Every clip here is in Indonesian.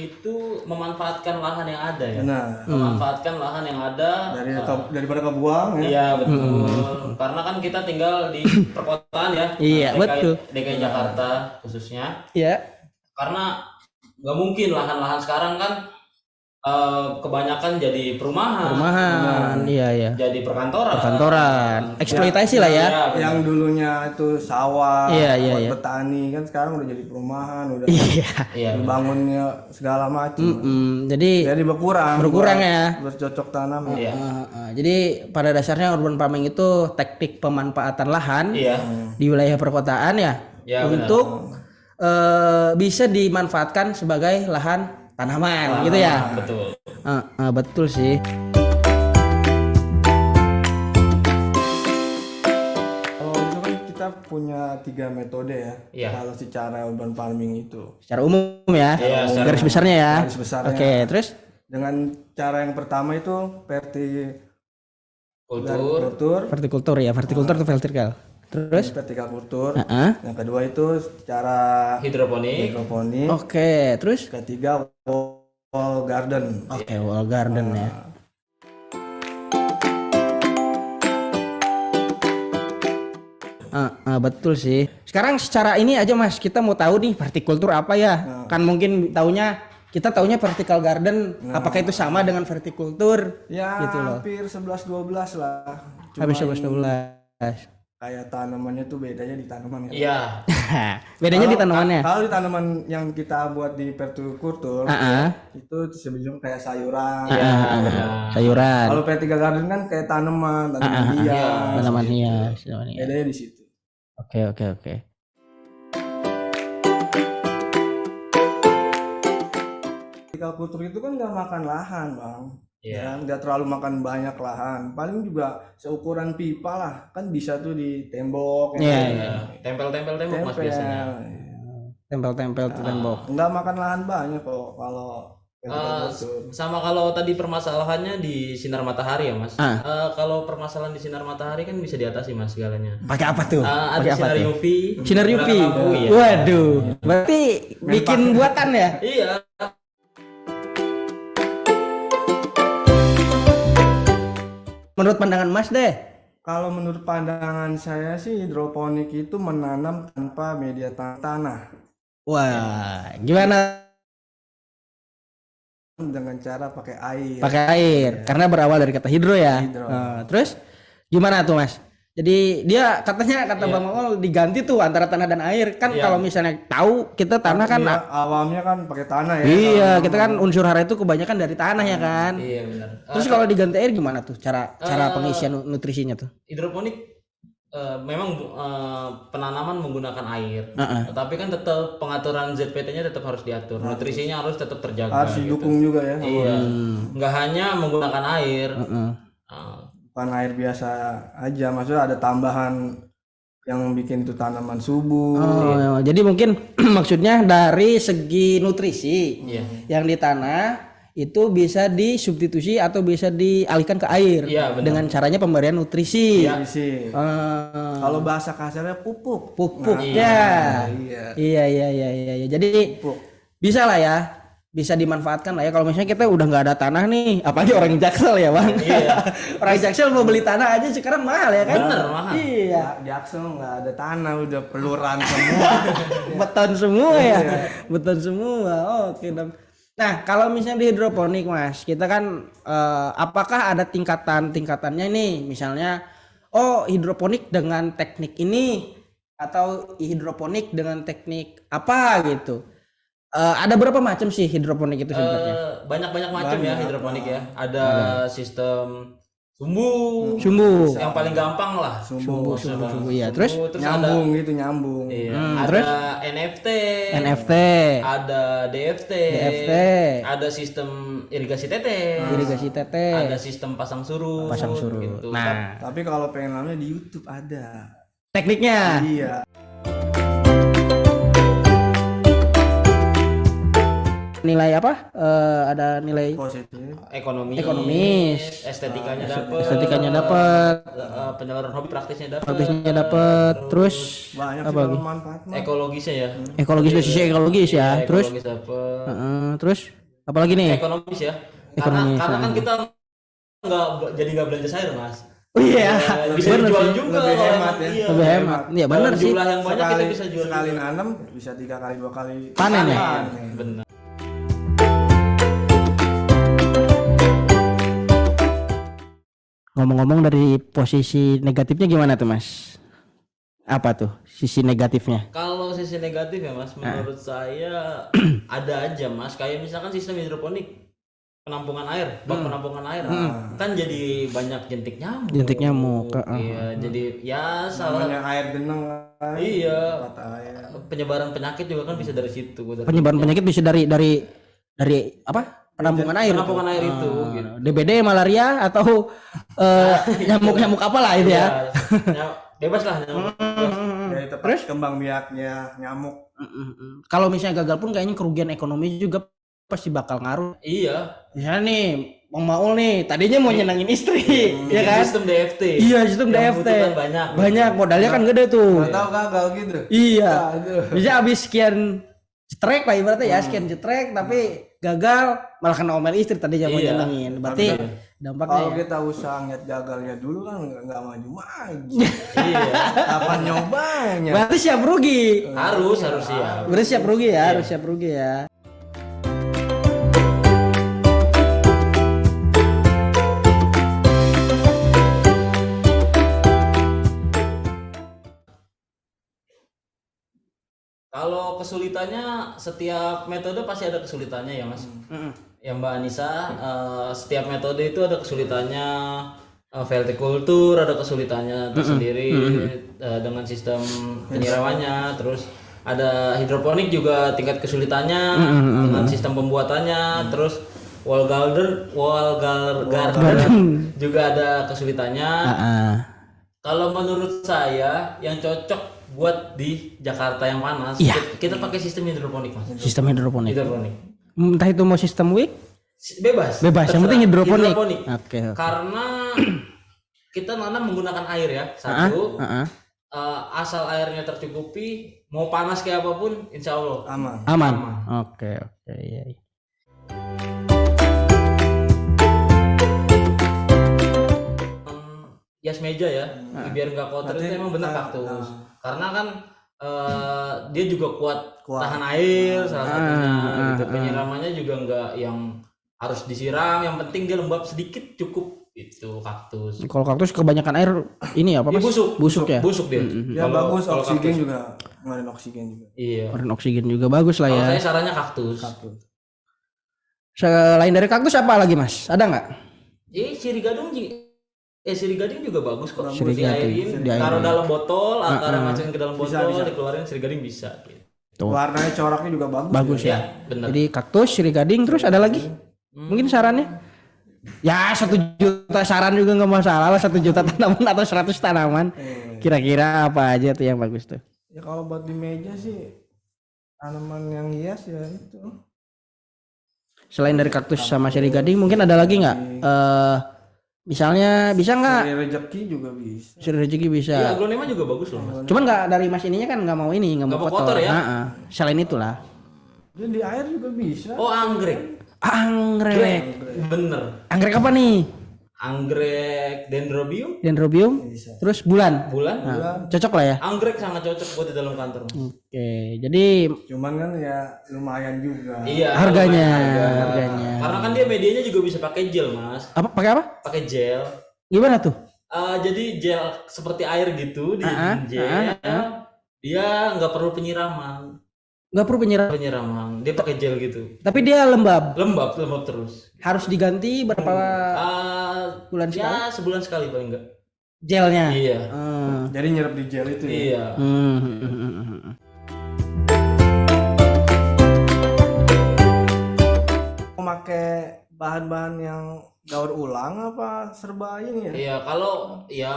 itu memanfaatkan lahan yang ada ya. Nah, Memanfaatkan lahan yang ada daripada kebuang ya. Iya betul. Karena kan kita tinggal di perkotaan ya. Iya, betul. DKI Jakarta khususnya. Iya. Karena nggak mungkin lahan-lahan sekarang kan kebanyakan jadi perumahan, iya. jadi perkantoran, eksploitasi lah ya. Yang dulunya itu sawah, Iya. petani kan sekarang udah jadi perumahan, udah Iya. dibangunnya segala macam. Jadi berkurang ya. Bercocok tanam. Iya. Jadi pada dasarnya urban farming itu teknik pemanfaatan lahan di wilayah perkotaan ya, untuk bisa dimanfaatkan sebagai lahan tanaman gitu ya. Betul. Betul sih. Kalau itu kan kita punya 3 metode ya. Iya. Kalau secara urban farming itu. Secara umum ya. Iya, Garis besarnya ya. Garis besarnya. Oke, terus Dengan cara yang pertama itu Kultur. vertikultur ya. Vertikultur atau vertikal. Terus vertikal kultur. Yang kedua itu secara Hidroponik. Oke, terus Ketiga wall garden. oke, wall garden ya. Betul sih. Sekarang secara ini aja Mas, kita mau tahu nih vertikultur apa ya? Kan mungkin kita taunya vertical garden. Apakah itu sama dengan vertikultur? Ya, gitu loh. hampir 11-12 lah. Habis 11-12. Kayak tanamannya tuh bedanya di tanaman ya. Iya. Bedanya di tanamannya. Kalau di tanaman yang kita buat di vertikultur itu sebelum kayak sayuran. Sayuran. Kalau vertical garden kan kayak tanaman hias. Tanaman hias. Bedanya di situ. Oke. Vertical kultur itu kan nggak makan lahan, Bang. Iya. Ya, nggak terlalu makan banyak lahan. Paling juga seukuran pipa lah, kan bisa tuh di tembok. Iya. Tempel-tempel tembok Mas biasanya. Tempel-tempel di tembok. Nggak makan lahan banyak kok kalau vertical kultur. Sama kalau tadi permasalahannya di sinar matahari ya Mas. Kalau permasalahan di sinar matahari kan bisa diatasi Mas segalanya. Pakai apa tuh? Ada sinar UV. Sinar UV. lampu, ya. Waduh. Berarti bikin buatan ya? Iya. Menurut pandangan Mas deh. Kalau menurut pandangan saya sih hidroponik itu menanam tanpa media tanah Wah, gimana? dengan cara pakai air. Pakai air. Karena berawal dari kata hidro ya. Hidro. Terus gimana tuh Mas? Jadi dia kata Bang Mongol diganti tuh antara tanah dan air. Kan kalau misalnya tahu kita tanah kan Awalnya kan pakai tanah ya. iya, kita kan unsur hara itu kebanyakan dari tanah ya kan. Iya benar. Terus kalau diganti air gimana tuh cara pengisian nutrisinya tuh? Hidroponik memang penanaman menggunakan air. Tapi kan tetap pengaturan ZPT-nya tetap harus diatur. Nutrisinya harus tetap terjaga. Harus didukung juga ya. Iya. Nggak hanya menggunakan air. Bukan air biasa aja, maksudnya ada tambahan yang bikin itu tanaman subur. Jadi mungkin maksudnya dari segi nutrisi yang di tanah itu bisa disubstitusi atau bisa dialihkan ke air dengan caranya pemberian nutrisi. Kalau bahasa kasarnya pupuk. Ya. Iya. Jadi Pupuk. bisa lah ya. Bisa dimanfaatkan lah ya kalau misalnya kita udah nggak ada tanah nih, apalagi orang Jaksel ya Bang. Orang Jaksel mau beli tanah aja sekarang mahal ya kan? Bener mahal. Iya. Di Jaksel nggak ada tanah, udah peluran semua. Beton semua ya. Beton semua. Oke dong. Nah kalau misalnya di hidroponik Mas, kita kan apakah ada tingkatannya nih? Misalnya, hidroponik dengan teknik ini atau hidroponik dengan teknik apa gitu? Ada berapa macam sih hidroponik itu sebenarnya? Banyak macam ya hidroponik ya. Ada sistem sumbu. Yang paling gampang lah. Sumbu ya. Terus nyambung gitu, nyambung. Iya. Terus NFT. Ada DFT. Ada sistem irigasi tete. Ada sistem pasang surut. Gitu. Nah, Tapi kalau pengen namanya di YouTube ada tekniknya. Iya. Nilai apa? Ada nilai Positif. ekonomis, estetikanya dapat, penyaluran hobi praktisnya dapat, terus Banyak apa lagi? manfaat. ekologisnya ya. Ekologis dari sisi ekologis ya. Terus Ekologis dapat. terus Apalagi nih? Ekonomis ya. Ekonomis, Karena kan kita nggak belanja sayur, Mas. Oh iya, Bisa bener dijual sih. juga Lebih kalau hemat emang ya. iya. Lebih hemat. Iya bener Dalam sih. jumlah yang banyak kita bisa jual sekali juga. nanam bisa 3 kali 2 kali Panen ya? Benar. Ngomong-ngomong dari posisi negatifnya gimana tuh Mas? Apa tuh sisi negatifnya? Kalau sisi negatif ya Mas, menurut saya ada aja Mas. Kayak misalkan sistem hidroponik penampungan air, bak penampungan air, kan jadi banyak jentik nyamuk. Jentik nyamuk. Iya, jadi ya salah. namanya air genang kan. Iya. Mata air. Penyebaran penyakit juga kan bisa dari situ. Penyebaran penyakit bisa dari apa? Penampungan air. Penampungan air itu. Gitu. DBD, malaria atau nyamuk-nyamuk apalah itu ya. Ya, bebas lah nyamuk. Dari tempat kembang biaknya nyamuk. Kalau misalnya gagal pun kayaknya kerugian ekonomi juga pasti bakal ngaruh. Iya. Misalnya nih, Bang Maul nih, tadinya mau nyenangin istri, ya kan? Sistem DFT. Iya, sistem Yang DFT. membutuhkan banyak. Banyak modalnya kan gede tuh. Nggak tahu gagal gitu. Iya. Aduh. Bisa habis sekian cetrek lah ibaratnya ya, sekian cetrek tapi gagal malah kena omel istri tadinya mau Iya. nyenengin. Berarti dampaknya Kalau ya. kita usaha ngeliat gagalnya dulu kan nggak maju-maju. Iya. Kapan nyobanya? Berarti siap rugi. Harus ya. Berarti siap rugi ya, harus siap rugi ya. Kalau kesulitannya setiap metode pasti ada kesulitannya ya Mas. Ya Mbak Anissa, setiap metode itu ada kesulitannya. Vertikultur ada kesulitannya tersendiri dengan sistem penyiramannya. Terus ada hidroponik juga tingkat kesulitannya dengan sistem pembuatannya. Terus wall garden juga ada kesulitannya. Kalau menurut saya yang cocok buat di Jakarta yang panas, kita pakai sistem hidroponik Mas. Sistem hidroponik. Entah itu mau sistem wick? Bebas. Yang penting hidroponik. Oke. Karena kita nanam menggunakan air ya. Satu. Asal airnya tercukupi, mau panas kayak apapun, insya Allah aman. Oke. Iya. Hias meja ya, biar nggak kotor itu emang bener kaktus. Karena kan dia juga kuat tahan air salah satunya. Gitu. Penyiramannya juga nggak yang harus disiram, yang penting dia lembab sedikit cukup itu kaktus. Kalau kaktus kebanyakan air ini apa Mas? Busuk ya. Busuk dia. Ya bagus oksigen juga, ngeluarin oksigen juga. Iya. Ngeluarin oksigen juga bagus lah ya. Kalau saya sarannya kaktus. Selain dari kaktus apa lagi Mas? Ada nggak? Sirih gading juga bagus kok. Sirih gading, taruh dalam botol, antara masukin ke dalam botol, dikeluarin sirih gading bisa. Gitu. Warnanya coraknya juga bagus. Bagus ya. Bener. Jadi kaktus, sirih gading, terus ada lagi? Mungkin sarannya? Ya 1 juta saran juga nggak masalah lah, 1 juta tanaman atau 100 tanaman. Kira-kira apa aja tuh yang bagus tuh? Ya kalau buat di meja sih tanaman yang hias ya itu. Selain dari kaktus sama sirih gading, mungkin ada lagi nggak? Misalnya bisa nggak? Sirih rezeki juga bisa. Sirih rezeki bisa. Iya, aglonema juga bagus loh Mas. Cuman nggak dari mas ininya kan nggak mau ini, nggak mau kotor ya. Selain itulah. Dan di air juga bisa. Oh, anggrek. Anggrek. Bener. Anggrek apa nih? Anggrek dendrobium. Bisa. Terus bulan. Cocok lah ya. Anggrek sangat cocok buat di dalam kantor Mas. Oke, jadi cuman kan ya lumayan juga. Iya. Harganya. Karena kan dia medianya juga bisa pakai gel Mas. Pakai apa? Pakai gel. Gimana tuh? Jadi gel seperti air gitu di gel. Dia nggak perlu penyiraman. Nggak perlu penyiraman. Dia pakai gel gitu. Tapi dia lembab terus. Harus diganti berapa bulan sekali? Ya sebulan sekali paling enggak. Gelnya. Iya. Jadi nyerap di gel itu. Iya. Pakai bahan-bahan yang daur ulang apa serba ini ya? Iya, kalau ya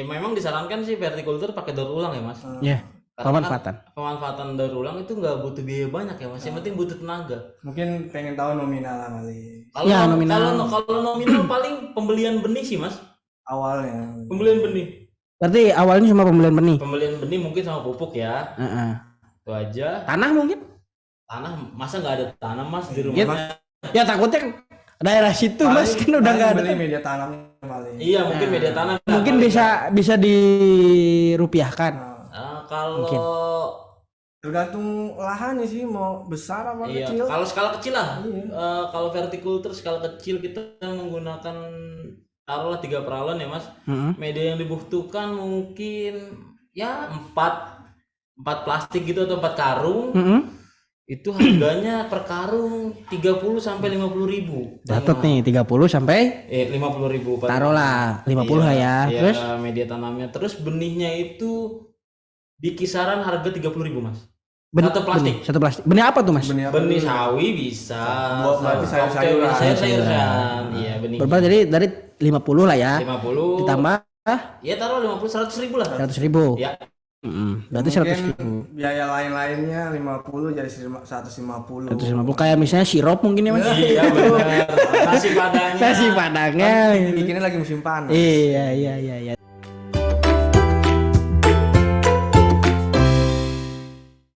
memang disarankan sih vertikultur pakai daur ulang ya Mas. Iya. Pemanfaatan daur ulang itu nggak butuh biaya banyak ya Mas. Yang penting butuh tenaga. Mungkin pengen tahu nominal kali. Kalau nominal paling pembelian benih sih Mas. Awalnya. Pembelian benih. Berarti awalnya cuma pembelian benih. Pembelian benih mungkin sama pupuk ya. Itu aja. Tanah mungkin? Tanah masa nggak ada tanah Mas di rumah? Ya takutnya daerah situ Mas kan udah nggak ada. beli media tanam paling. Iya, mungkin media tanam. Mungkin bisa dirupiahkan. Kalau Tergantung lahannya sih, mau besar apa iya, kecil. kalau skala kecil lah. Kalau vertikultur skala kecil kita menggunakan taruhlah 3 peralon ya Mas. Media yang dibutuhkan mungkin ya 4 plastik gitu atau 4 karung. Itu harganya per karung 30 sampai 50 ribu. Catat nih 30 sampai 50 ribu. taruhlah 50 lah ya. Iya, Terus media tanamnya. Terus benihnya itu di kisaran harga 30 ribu Mas. Satu plastik. Satu plastik. Benih apa tuh Mas? Benih sawi bisa. Berarti sayur-sayuran. Sayur-sayuran. Iya benih. Berapa dari 50 lah ya. 50. Ditambah Ya taruh 50 100 ribu lah. 100 ribu. Ya. Berarti 100 ribu. Biaya lain-lainnya 50 jadi 150. 150 kayak misalnya sirup mungkin ya Mas. Iya benar. Nasi padangnya. Nasi padangnya. Bikinnya lagi musim panas. Iya.